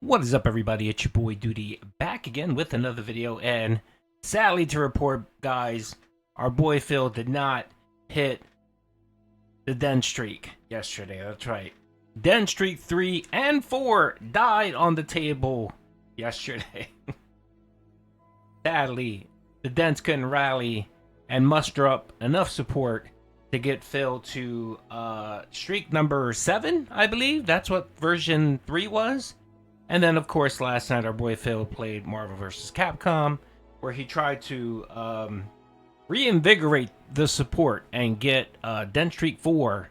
What is up, everybody? It's your boy Duty back again with another video, and sadly to report, guys, our boy Phil did not hit the Dent streak yesterday. That's right. Dent streak 3 and 4 died on the table yesterday. Sadly, the Dents couldn't rally and muster up enough support to get Phil to streak number 7, I believe. That's what version 3 was. And then, of course, last night our boy Phil played Marvel vs. Capcom, where he tried to reinvigorate the support and get Dent Streak 4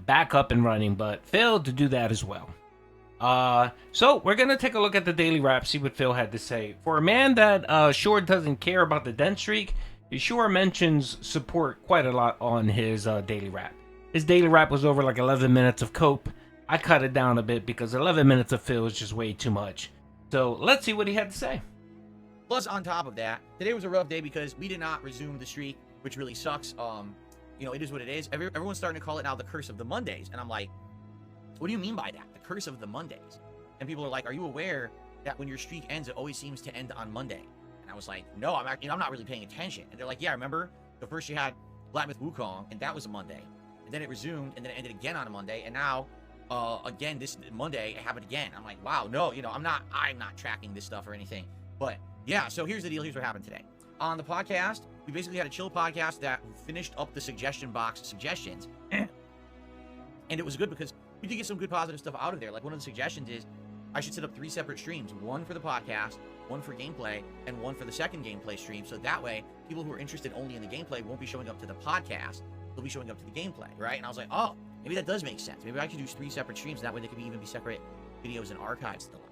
back up and running, but failed to do that as well. So we're going to take a look at the daily wrap, see what Phil had to say. For a man that sure doesn't care about the Dent Streak, he sure mentions support quite a lot on his daily wrap. His daily wrap was over like 11 minutes of cope. I cut it down a bit because 11 minutes of Phil is just way too much. So let's see what he had to say. Plus, on top of that, today was a rough day because we did not resume the streak, which really sucks. It is what it is. Everyone's starting to call it now the curse of the Mondays. And I'm like, what do you mean by that? The curse of the Mondays. And people are like, are you aware that when your streak ends, it always seems to end on Monday? And I was like, no, I'm not really paying attention. And they're like, yeah, remember? The first you had Black Myth Wukong, and that was a Monday. And then it resumed, and then it ended again on a Monday. And now again this Monday it happened again. I'm like, wow, no, I'm not tracking this stuff or anything. But yeah, so here's the deal. Here's what happened today on the podcast. We basically had a chill podcast that finished up the suggestion box suggestions, and it was good because we did get some good positive stuff out of there. Like, one of the suggestions is I should set up 3 separate streams, one for the podcast, one for gameplay, and one for the second gameplay stream, so that way people who are interested only in the gameplay won't be showing up to the podcast, they'll be showing up to the gameplay, right? And I was like, oh, maybe that does make sense. Maybe I could do 3 separate streams, and that way they could even be separate videos and archives still.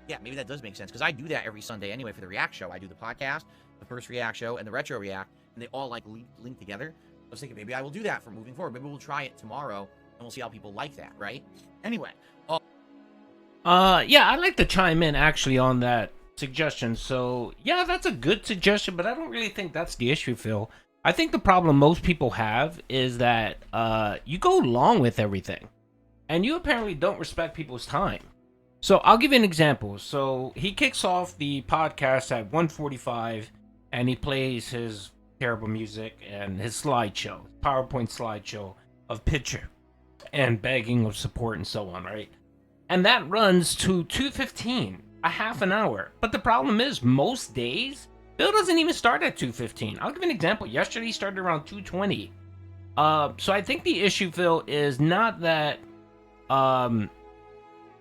Yeah, maybe that does make sense, because I do that every Sunday anyway for the React show. I do the podcast, the first React show, and the Retro React, and they all like link together. I was thinking maybe I will do that for moving forward. Maybe we'll try it tomorrow, and we'll see how people like that, right? Anyway. Yeah, I'd like to chime in actually on that suggestion. So, yeah, that's a good suggestion, but I don't really think that's the issue, Phil. I think the problem most people have is that you go long with everything, and you apparently don't respect people's time. So I'll give you an example. So he kicks off the podcast at 1:45, and he plays his terrible music and his slideshow, PowerPoint slideshow of picture and begging of support and so on, right? And that runs to 2:15, a half an hour. But the problem is, most days, Bill doesn't even start at 2:15. I'll give you an example. Yesterday, he started around 2:20. So I think the issue, Phil, is not that,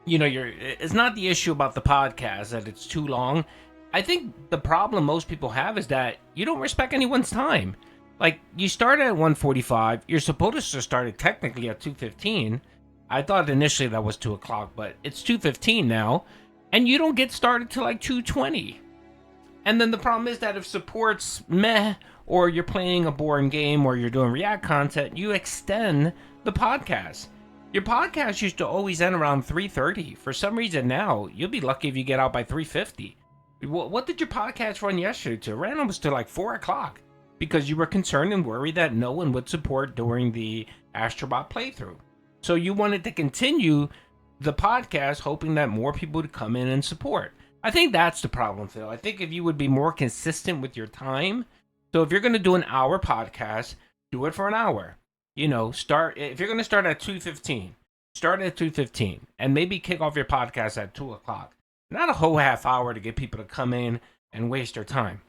it's not the issue about the podcast, that it's too long. I think the problem most people have is that you don't respect anyone's time. Like, you started at 1:45. You're supposed to start it technically at 2:15. I thought initially that was 2 o'clock, but it's 2:15 now, and you don't get started till like 2:20. And then the problem is that if support's meh, or you're playing a boring game, or you're doing React content, you extend the podcast. Your podcast used to always end around 3:30. For some reason now, you'll be lucky if you get out by 3:50. What did your podcast run yesterday to? It ran almost to like 4 o'clock, because you were concerned and worried that no one would support during the Astrobot playthrough. So you wanted to continue the podcast, hoping that more people would come in and support. I think that's the problem, Phil. I think if you would be more consistent with your time. So if you're going to do an hour podcast, do it for an hour. If you're going to start at 2:15, start at 2:15, and maybe kick off your podcast at 2 o'clock. Not a whole half hour to get people to come in and waste their time.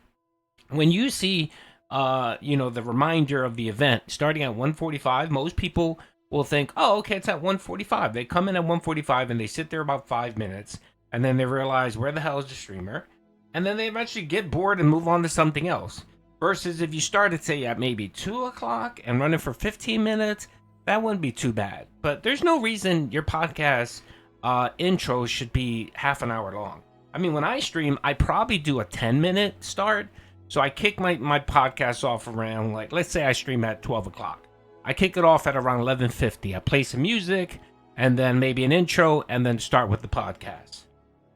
When you see, the reminder of the event starting at 1:45, most people will think, oh, okay, it's at 1:45. They come in at 1:45 and they sit there about 5 minutes, and then they realize, where the hell is the streamer? And then they eventually get bored and move on to something else. Versus if you started, say, at maybe 2 o'clock and run it for 15 minutes, that wouldn't be too bad. But there's no reason your podcast intro should be half an hour long. I mean, when I stream, I probably do a 10-minute start. So I kick my podcast off around, like, let's say I stream at 12 o'clock. I kick it off at around 11:50. I play some music, and then maybe an intro, and then start with the podcast.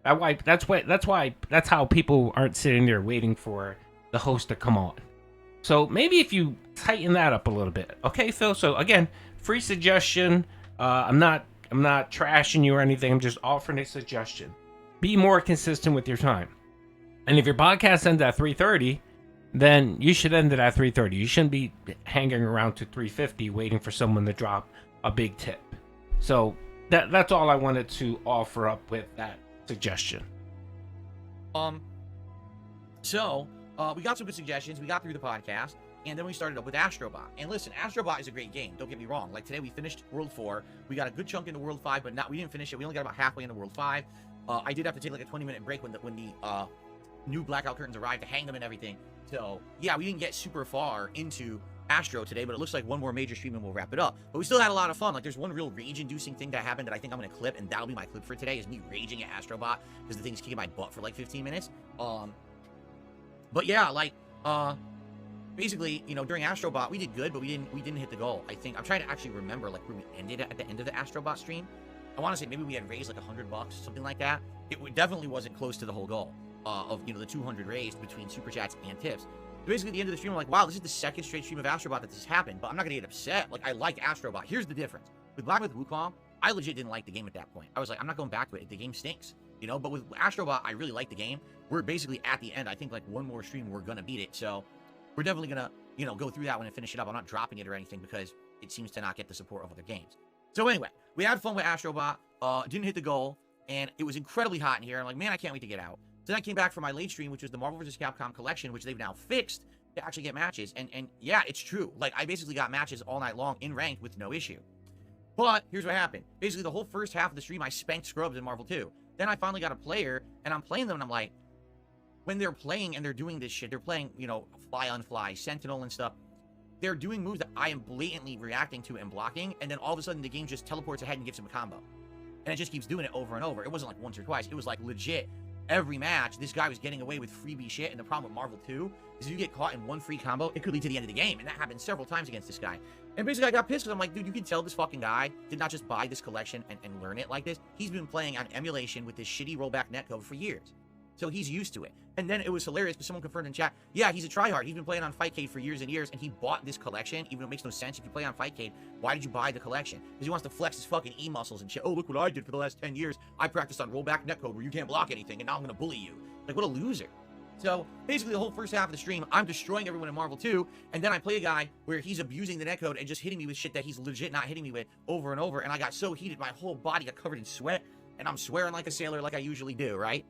That's how people aren't sitting there waiting for the host to come on. So maybe if you tighten that up a little bit, okay, Phil. So again, free suggestion. I'm not I'm not trashing you or anything. I'm just offering a suggestion. Be more consistent with your time. And if your podcast ends at 3:30, then you should end it at 3:30. You shouldn't be hanging around to 3:50 waiting for someone to drop a big tip. So that's all I wanted to offer up with that suggestion. So we got some good suggestions. We got through the podcast, and then we started up with Astrobot. And listen, Astrobot is a great game. Don't get me wrong. Like today, we finished World 4. We got a good chunk into World 5, but we didn't finish it. We only got about halfway into World 5. I did have to take like a 20-minute break when the new blackout curtains arrived to hang them and everything. So yeah, we didn't get super far into Astro today, but it looks like one more major stream and we'll wrap it up. But we still had a lot of fun. Like there's one real rage-inducing thing that happened that I think I'm gonna clip, and that'll be my clip for today, is me raging at Astrobot because the thing's kicking my butt for like 15 minutes. But yeah, like basically, you know, during Astrobot we did good, but we didn't hit the goal. I think I'm trying to actually remember like where we ended at the end of the Astrobot stream. I want to say maybe we had raised like $100, something like that. It definitely wasn't close to the whole goal of, you know, the 200 raised between super chats and tips. So basically, at the end of the stream, I'm like, wow, this is the second straight stream of Astrobot that this happened, but I'm not gonna get upset. Like, I like Astrobot. Here's the difference. With Black with Wukong, I legit didn't like the game at that point. I was like, I'm not going back to it. The game stinks, you know. But with Astrobot, I really like the game. We're basically at the end. I think like one more stream, we're gonna beat it. So we're definitely gonna, you know, go through that one and finish it up. I'm not dropping it or anything because it seems to not get the support of other games. So anyway, we had fun with Astrobot. Didn't hit the goal, and it was incredibly hot in here. I'm like, man, I can't wait to get out. Then I came back for my late stream, which was the Marvel vs. Capcom collection, which they've now fixed to actually get matches. And yeah, it's true. Like, I basically got matches all night long in ranked with no issue. But here's what happened. Basically, the whole first half of the stream, I spanked scrubs in Marvel 2. Then I finally got a player, and I'm playing them, and I'm like, when they're playing and they're doing this shit, they're playing, you know, fly on fly, sentinel and stuff. They're doing moves that I am blatantly reacting to and blocking, and then all of a sudden the game just teleports ahead and gives him a combo. And it just keeps doing it over and over. It wasn't like once or twice. It was like legit. Every match, this guy was getting away with freebie shit, and the problem with Marvel 2 is if you get caught in one free combo, it could lead to the end of the game, and that happened several times against this guy. And basically, I got pissed because I'm like, dude, you can tell this fucking guy did not just buy this collection and learn it like this. He's been playing on emulation with this shitty rollback netcode for years. So he's used to it. And then it was hilarious because someone confirmed in chat, yeah, he's a tryhard. He's been playing on Fightcade for years and years, and he bought this collection, even though it makes no sense. If you play on Fightcade, why did you buy the collection? Because he wants to flex his fucking E-muscles and shit. Oh, look what I did for the last 10 years. I practiced on rollback netcode where you can't block anything, and now I'm going to bully you. Like, what a loser. So, basically, the whole first half of the stream, I'm destroying everyone in Marvel 2, and then I play a guy where he's abusing the netcode and just hitting me with shit that he's legit not hitting me with over and over, and I got so heated, my whole body got covered in sweat, and I'm swearing like a sailor like I usually do, right?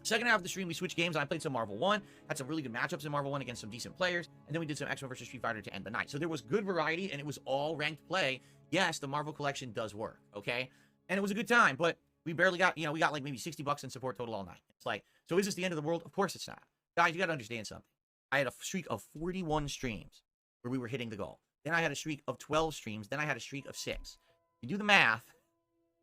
Second half of the stream, we switched games, and I played some Marvel 1, had some really good matchups in Marvel 1 against some decent players, and then we did some X-Men vs. Street Fighter to end the night. So there was good variety, and it was all ranked play. Yes, the Marvel collection does work, okay? And it was a good time, but we barely got, you know, we got like maybe $60 in support total all night. It's like, so is this the end of the world? Of course it's not. Guys, you got to understand something. I had a streak of 41 streams where we were hitting the goal. Then I had a streak of 12 streams. Then I had a streak of 6. You do the math,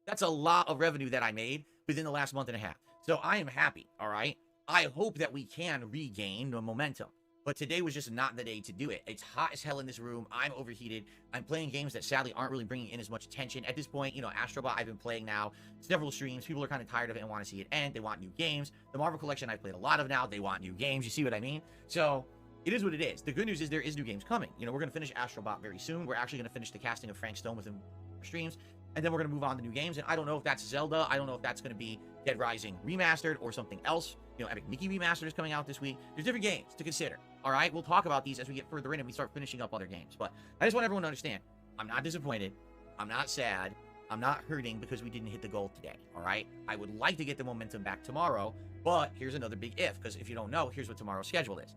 that's a lot of revenue that I made within the last month and a half. So I am happy, all right? I hope that we can regain the momentum. But today was just not the day to do it. It's hot as hell in this room. I'm overheated. I'm playing games that sadly aren't really bringing in as much attention. At this point, you know, Astrobot I've been playing now several streams. People are kind of tired of it and want to see it end. They want new games. The Marvel collection I've played a lot of now. They want new games. You see what I mean? So it is what it is. The good news is there is new games coming. You know, we're going to finish Astrobot very soon. We're actually going to finish the casting of Frank Stone within our streams. And then we're going to move on to new games. And I don't know if that's Zelda. I don't know if that's going to be Dead Rising Remastered or something else. You know, Epic Mickey Remastered is coming out this week. There's different games to consider. All right? We'll talk about these as we get further in and we start finishing up other games. But I just want everyone to understand, I'm not disappointed. I'm not sad. I'm not hurting because we didn't hit the goal today. All right? I would like to get the momentum back tomorrow. But here's another big if. Because if you don't know, here's what tomorrow's schedule is.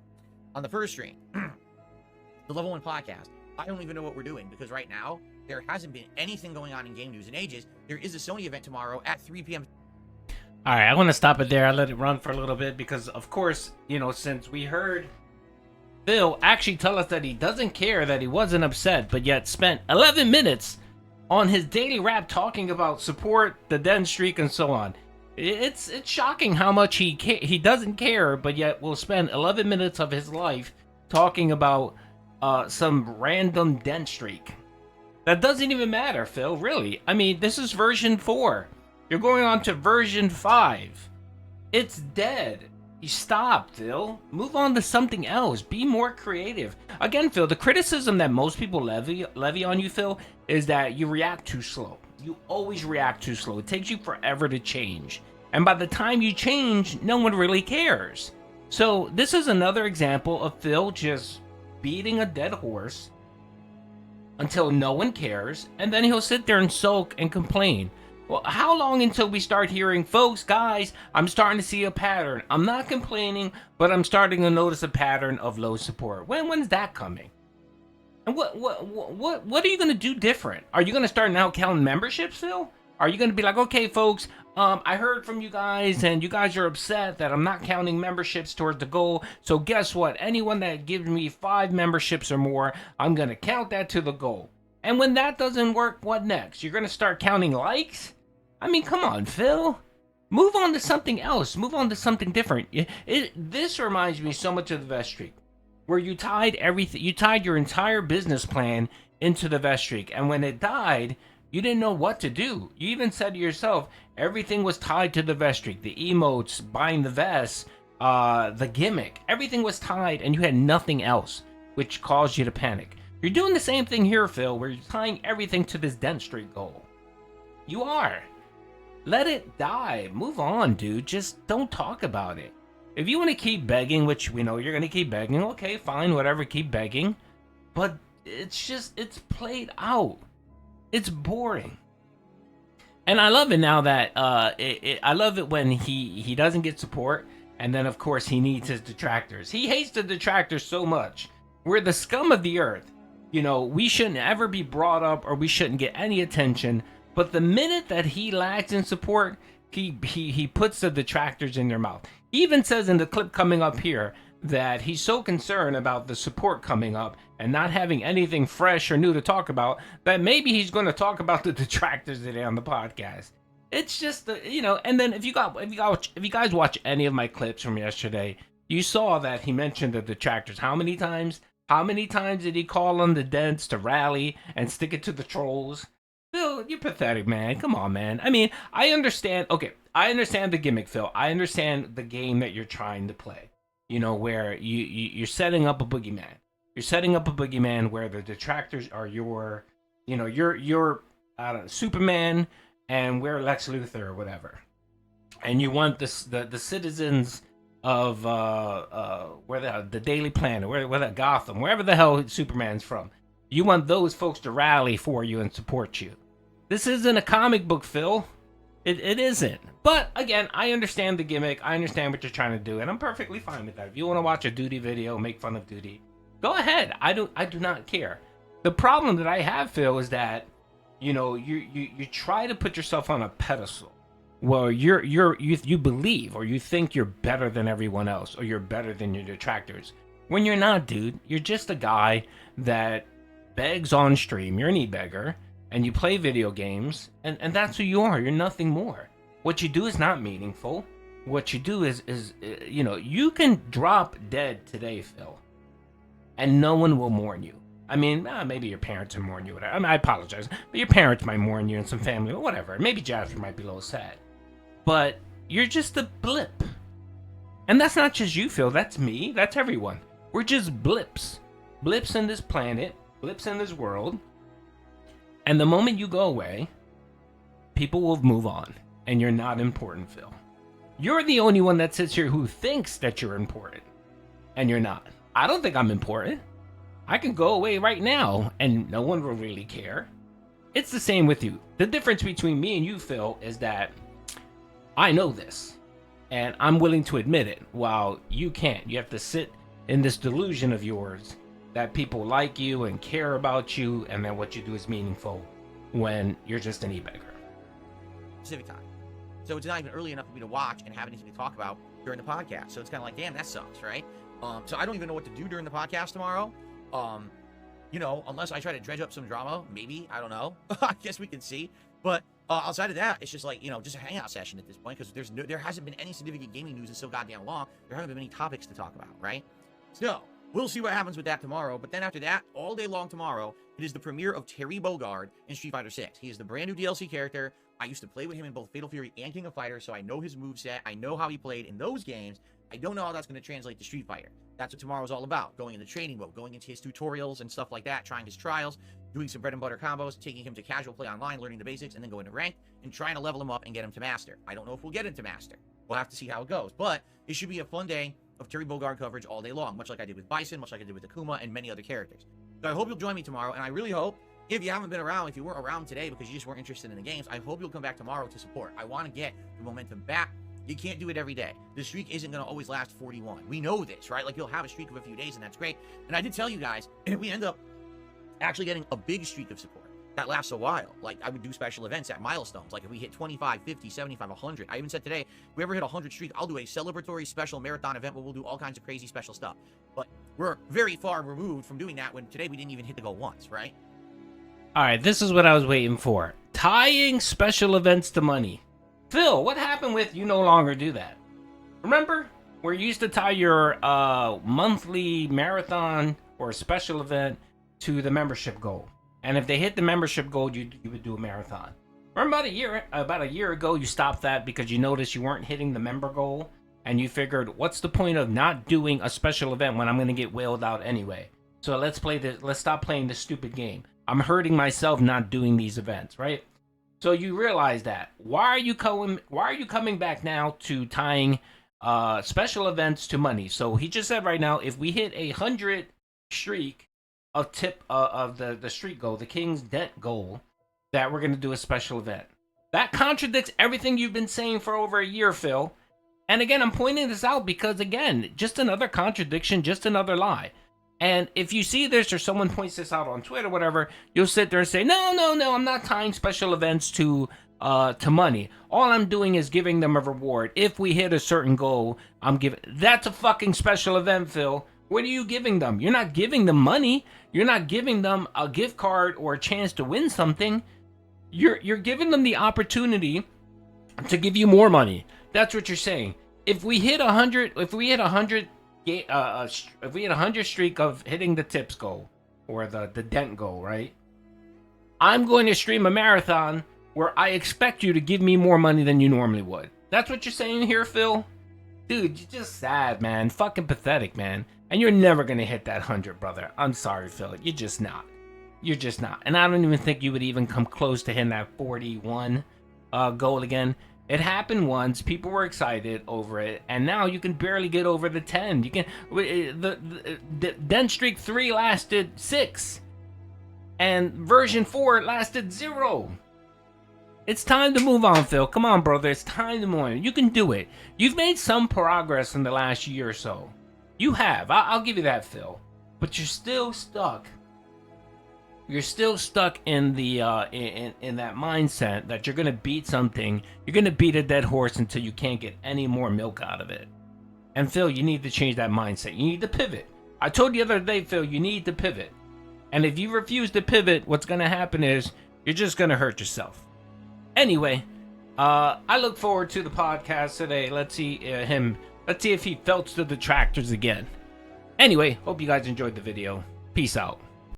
On the first stream, the Level 1 podcast, I don't even know what we're doing because right now, there hasn't been anything going on in game news in ages. There is a Sony event tomorrow at 3 p.m. All right, I want to stop it there. I let it run for a little bit because, of course, you know, since we heard Phil actually tell us that he doesn't care, that he wasn't upset, but yet spent 11 minutes on his daily rap talking about support, the Dent streak, and so on. It's shocking how much he doesn't care, but yet will spend 11 minutes of his life talking about some random Dent streak. That doesn't even matter, Phil, really. I mean, this is version 4. You're going on to version 5. It's dead. You stop, Phil. Move on to something else. Be more creative. Again, Phil, the criticism that most people levy on you, Phil, is that you react too slow. You always react too slow. It takes you forever to change. And by the time you change, no one really cares. So this is another example of Phil just beating a dead horse until no one cares, and then he'll sit there and sulk and complain. Well, how long until we start hearing, folks, guys, I'm starting to see a pattern. I'm not complaining, but I'm starting to notice a pattern of low support. When's that coming? And what are you going to do different? Are you going to start now counting memberships, Phil? Are you going to be like, okay, folks, I heard from you guys, and you guys are upset that I'm not counting memberships towards the goal. So guess what? Anyone that gives me 5 memberships or more, I'm going to count that to the goal. And when that doesn't work, what next? You're going to start counting likes? I mean, come on, Phil. Move on to something else. Move on to something different. This reminds me so much of the vest streak, where you tied everything. You tied your entire business plan into the vest streak, and when it died, you didn't know what to do. You even said to yourself, everything was tied to the vest streak. The emotes, buying the vests, the gimmick. Everything was tied, and you had nothing else, which caused you to panic. You're doing the same thing here, Phil, where you're tying everything to this Dent streak goal. You are. Let it die. Move on, dude. Just don't talk about it. If you want to keep begging, which we know you're going to keep begging, okay, fine, whatever, keep begging. But it's played out. It's boring. And I love it now that, I love it when he doesn't get support, and then, of course, he needs his detractors. He hates the detractors so much. We're the scum of the earth. You know, we shouldn't ever be brought up, or we shouldn't get any attention. But the minute that he lacks in support, he puts the detractors in their mouth. He even says in the clip coming up here that he's so concerned about the support coming up and not having anything fresh or new to talk about that maybe he's going to talk about the detractors today on the podcast. It's just and then if you guys watch any of my clips from yesterday, you saw that he mentioned the detractors. How many times? How many times did he call on the Dents to rally and stick it to the trolls? Phil, you're pathetic, man. Come on, man. I mean, I understand. Okay, I understand the gimmick, Phil. I understand the game that you're trying to play. You know, where you're setting up a boogeyman. You're setting up a boogeyman where the detractors are your I don't know, Superman, and we're Lex Luthor or whatever. And you want the citizens of where the Daily Planet, where the Gotham, wherever the hell Superman's from. You want those folks to rally for you and support you. This isn't a comic book, Phil. It isn't. But again, I understand the gimmick. I understand what you're trying to do, and I'm perfectly fine with that. If you want to watch a Duty video, make fun of Duty, go ahead. I do not care. The problem that I have, Phil, is that you try to put yourself on a pedestal. Well, you believe or you think you're better than everyone else, or you're better than your detractors. When you're not, dude. You're just a guy that begs on stream. You're an e-beggar, and you play video games, and that's who you are. You're nothing more. What you do is not meaningful. What you do is you can drop dead today, Phil, and no one will mourn you. I mean, maybe your parents will mourn you. Whatever. I mean, I apologize, but your parents might mourn you and some family, or whatever. Maybe Jasper might be a little sad, but you're just a blip. And that's not just you, Phil. That's me. That's everyone. We're just blips. Blips in this planet. Blips in this world. And the moment you go away, people will move on. And you're not important, Phil. You're the only one that sits here who thinks that you're important. And you're not. I don't think I'm important. I can go away right now and no one will really care. It's the same with you. The difference between me and you, Phil, is that I know this. And I'm willing to admit it, while you can't. You have to sit in this delusion of yours that people like you and care about you, and then what you do is meaningful when you're just an e-beggar. Pacific time. So it's not even early enough for me to watch and have anything to talk about during the podcast. So it's kind of like, damn, that sucks, right? So I don't even know what to do during the podcast tomorrow. Unless I try to dredge up some drama, maybe, I don't know. I guess we can see. But outside of that, it's just like, just a hangout session at this point, because there hasn't been any significant gaming news in so goddamn long. There haven't been many topics to talk about, right? So we'll see what happens with that tomorrow. But then after that, all day long tomorrow, it is the premiere of Terry Bogard in Street Fighter 6. He is the brand new DLC character. I used to play with him in both Fatal Fury and King of Fighters, so I know his moveset. I know how he played in those games. I don't know how that's going to translate to Street Fighter. That's what tomorrow's all about. Going into training mode, going into his tutorials and stuff like that, trying his trials, doing some bread and butter combos, taking him to casual play online, learning the basics, and then going to rank and trying to level him up and get him to master. I don't know if we'll get him to master. We'll have to see how it goes. But it should be a fun day of Terry Bogard coverage all day long, much like I did with Bison, much like I did with Akuma, and many other characters. So I hope you'll join me tomorrow, and I really hope, if you haven't been around, if you weren't around today because you just weren't interested in the games, I hope you'll come back tomorrow to support. I want to get the momentum back. You can't do it every day. The streak isn't going to always last 41. We know this, right? Like, you'll have a streak of a few days, and that's great. And I did tell you guys, if we end up actually getting a big streak of support that lasts a while, like, I would do special events at milestones. Like, if we hit 25, 50, 75, 100. I even said today, if we ever hit 100 streak, I'll do a celebratory special marathon event where we'll do all kinds of crazy special stuff. But we're very far removed from doing that when today we didn't even hit the goal once, right? All right, this is what I was waiting for. Tying special events to money. Phil, what happened with you no longer do that? Remember where you used to tie your monthly marathon or special event to the membership goal? And if they hit the membership goal, you would do a marathon. Remember about a year ago, you stopped that because you noticed you weren't hitting the member goal, and you figured, what's the point of not doing a special event when I'm going to get whaled out anyway? So let's stop playing this stupid game. I'm hurting myself not doing these events, right? So you realize that. Why are you coming back now to tying special events to money? So he just said right now, if we hit 100 streak of the streak goal, the King's Dent goal, that we're going to do a special event. That contradicts everything you've been saying for over a year, Phil. And again, I'm pointing this out because, again, just another contradiction, just another lie. And if you see this or someone points this out on Twitter or whatever, you'll sit there and say, no, I'm not tying special events to money. All I'm doing is giving them a reward. If we hit a certain goal, I'm giving... That's a fucking special event, Phil. What are you giving them? You're not giving them money. You're not giving them a gift card or a chance to win something. You're giving them the opportunity to give you more money. That's what you're saying. If we hit 100, if we hit 100 streak of hitting the tips goal or the dent goal, right? I'm going to stream a marathon where I expect you to give me more money than you normally would. That's what you're saying here, Phil? Dude, you're just sad, man. Fucking pathetic, man. And you're never going to hit that 100, brother. I'm sorry, Phil. You're just not. You're just not. And I don't even think you would even come close to hitting that 41 goal again. It happened once. People were excited over it. And now you can barely get over the 10. You can... The Dent Streak 3 lasted 6. And version 4 lasted 0. It's time to move on, Phil. Come on, brother. It's time to move on. You can do it. You've made some progress in the last year or so. You have. I'll give you that, Phil. But you're still stuck. You're still stuck in the in that mindset that you're gonna beat something. You're gonna beat a dead horse until you can't get any more milk out of it. And Phil, you need to change that mindset. You need to pivot. I told you the other day, Phil, you need to pivot. And if you refuse to pivot, what's gonna happen is you're just gonna hurt yourself. Anyway, I look forward to the podcast today. Let's see if he felts the Detractors again. Anyway, hope you guys enjoyed the video. Peace out.